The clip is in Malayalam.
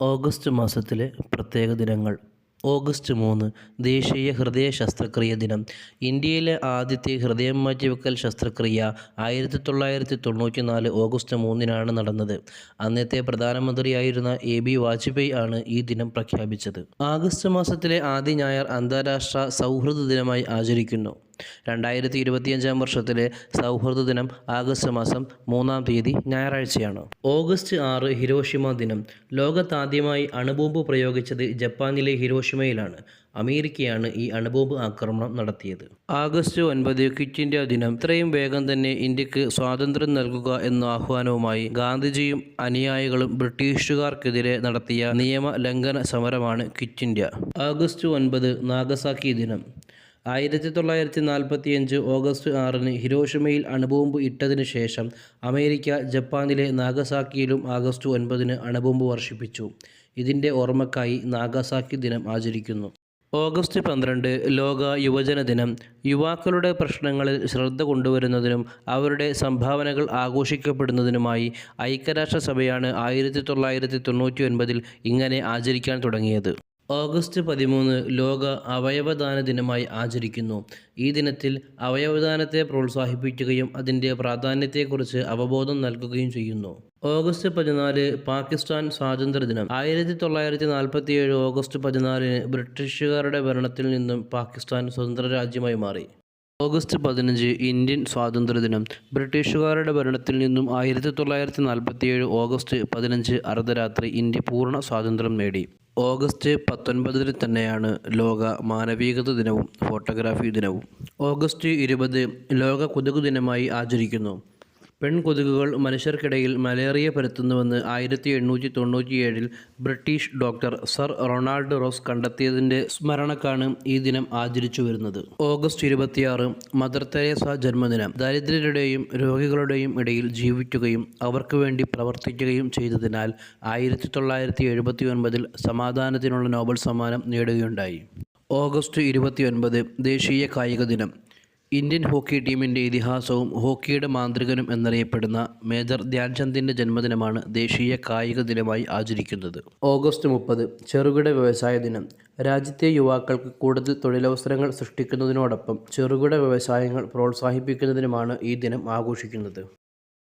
ഓഗസ്റ്റ് മാസത്തിലെ പ്രത്യേക ദിനങ്ങൾ. ഓഗസ്റ്റ് 3 ദേശീയ ഹൃദയ ശസ്ത്രക്രിയ ദിനം. ഇന്ത്യയിലെ ആദ്യത്തെ ഹൃദയം മാറ്റിവെക്കൽ ശസ്ത്രക്രിയ 1994 ഓഗസ്റ്റ് 3-നാണ് നടന്നത്. അന്നത്തെ പ്രധാനമന്ത്രിയായിരുന്ന എ.ബി. വാജ്പേയി ആണ് ഈ ദിനം പ്രഖ്യാപിച്ചത്. ആഗസ്റ്റ് മാസത്തിലെ ആദ്യ ഞായർ അന്താരാഷ്ട്ര സൗഹൃദ ദിനമായി ആചരിക്കുന്നു. 2025 വർഷത്തിലെ സൗഹൃദ ദിനം ആഗസ്റ്റ് മാസം 3-ാം തീയതി ഞായറാഴ്ചയാണ്. ഓഗസ്റ്റ് 6 ഹിരോഷിമ ദിനം. ലോകത്താദ്യമായി അണുബോംബ് പ്രയോഗിച്ചത് ജപ്പാനിലെ ഹിരോഷിമയിലാണ്. അമേരിക്കയാണ് ഈ അണുബോംബ് ആക്രമണം നടത്തിയത്. ആഗസ്റ്റ് 9 ക്വിറ്റ് ഇന്ത്യ ദിനം. ഇത്രയും വേഗം തന്നെ ഇന്ത്യക്ക് സ്വാതന്ത്ര്യം നൽകുക എന്ന ആഹ്വാനവുമായി ഗാന്ധിജിയും അനുയായികളും ബ്രിട്ടീഷുകാർക്കെതിരെ നടത്തിയ നിയമ ലംഘന സമരമാണ് ക്വിറ്റ് ഇന്ത്യ. ആഗസ്റ്റ് 9 നാഗസാക്കി ദിനം. 1945 ഓഗസ്റ്റ് 6-ന് ഹിരോഷിമയിൽ അണുബോംബ് ഇട്ടതിനു ശേഷം അമേരിക്ക ജപ്പാനിലെ നാഗസാക്കിയിലും ആഗസ്റ്റ് 9-ന് അണുബോംബ് വർഷിപ്പിച്ചു. ഇതിൻ്റെ ഓർമ്മക്കായി നാഗസാക്കി ദിനം ആചരിക്കുന്നു. ഓഗസ്റ്റ് 12 ലോക യുവജന ദിനം. യുവാക്കളുടെ പ്രശ്നങ്ങളിൽ ശ്രദ്ധ കൊണ്ടുവരുന്നതിനും അവരുടെ സംഭാവനകൾ ആഘോഷിക്കപ്പെടുന്നതിനുമായി ഐക്യരാഷ്ട്രസഭയാണ് 1999 ഇങ്ങനെ ആചരിക്കാൻ തുടങ്ങിയത്. ഓഗസ്റ്റ് 13 ലോക അവയവദാന ദിനമായി ആചരിക്കുന്നു. ഈ ദിനത്തിൽ അവയവദാനത്തെ പ്രോത്സാഹിപ്പിക്കുകയും അതിൻ്റെ പ്രാധാന്യത്തെക്കുറിച്ച് അവബോധം നൽകുകയും ചെയ്യുന്നു. ഓഗസ്റ്റ് 14 പാകിസ്ഥാൻ സ്വാതന്ത്ര്യദിനം. 1947 ഓഗസ്റ്റ് 14-ന് ബ്രിട്ടീഷുകാരുടെ ഭരണത്തിൽ നിന്നും പാകിസ്ഥാൻ സ്വതന്ത്ര രാജ്യമായി മാറി. ഓഗസ്റ്റ് 15 ഇന്ത്യൻ സ്വാതന്ത്ര്യദിനം. ബ്രിട്ടീഷുകാരുടെ ഭരണത്തിൽ നിന്നും 1947 ഓഗസ്റ്റ് 15 അർദ്ധരാത്രി ഇന്ത്യ പൂർണ്ണ സ്വാതന്ത്ര്യം നേടി. ഓഗസ്റ്റ് 19-ന് തന്നെയാണ് ലോക മാനവികത ദിനവും ഫോട്ടോഗ്രാഫി ദിനവും. ഓഗസ്റ്റ് 20 ലോക കൊതുക് ദിനമായി ആചരിക്കുന്നു. പെൺകൊതുകുകൾ മനുഷ്യർക്കിടയിൽ മലേറിയ പരത്തുന്നുവെന്ന് 1897 British doctor sir Ronald Ross കണ്ടെത്തിയതിൻ്റെ സ്മരണക്കാണ് ഈ ദിനം ആചരിച്ചു വരുന്നത്. ഓഗസ്റ്റ് 26 മദർ തെരേസ ജന്മദിനം. ദരിദ്രരുടെയും രോഗികളുടെയും ഇടയിൽ ജീവിക്കുകയും അവർക്ക് വേണ്ടി പ്രവർത്തിക്കുകയും ചെയ്തതിനാൽ 1979 സമാധാനത്തിനുള്ള നോബൽ സമ്മാനം നേടുകയുണ്ടായി. ഓഗസ്റ്റ് 29 ദേശീയ കായിക ദിനം. ഇന്ത്യൻ ഹോക്കി ടീമിൻ്റെ ഇതിഹാസവും ഹോക്കിയുടെ മാന്ത്രികനും എന്നറിയപ്പെടുന്ന മേജർ ധ്യാൻചന്ദിൻ്റെ ജന്മദിനമാണ് ദേശീയ കായിക ദിനമായി ആചരിക്കുന്നത്. ഓഗസ്റ്റ് 30 ചെറുകിട വ്യവസായ ദിനം. രാജ്യത്തെ യുവാക്കൾക്ക് കൂടുതൽ തൊഴിലവസരങ്ങൾ സൃഷ്ടിക്കുന്നതിനോടൊപ്പം ചെറുകിട വ്യവസായങ്ങൾ പ്രോത്സാഹിപ്പിക്കുന്നതിനുമാണ് ഈ ദിനം ആഘോഷിക്കുന്നത്.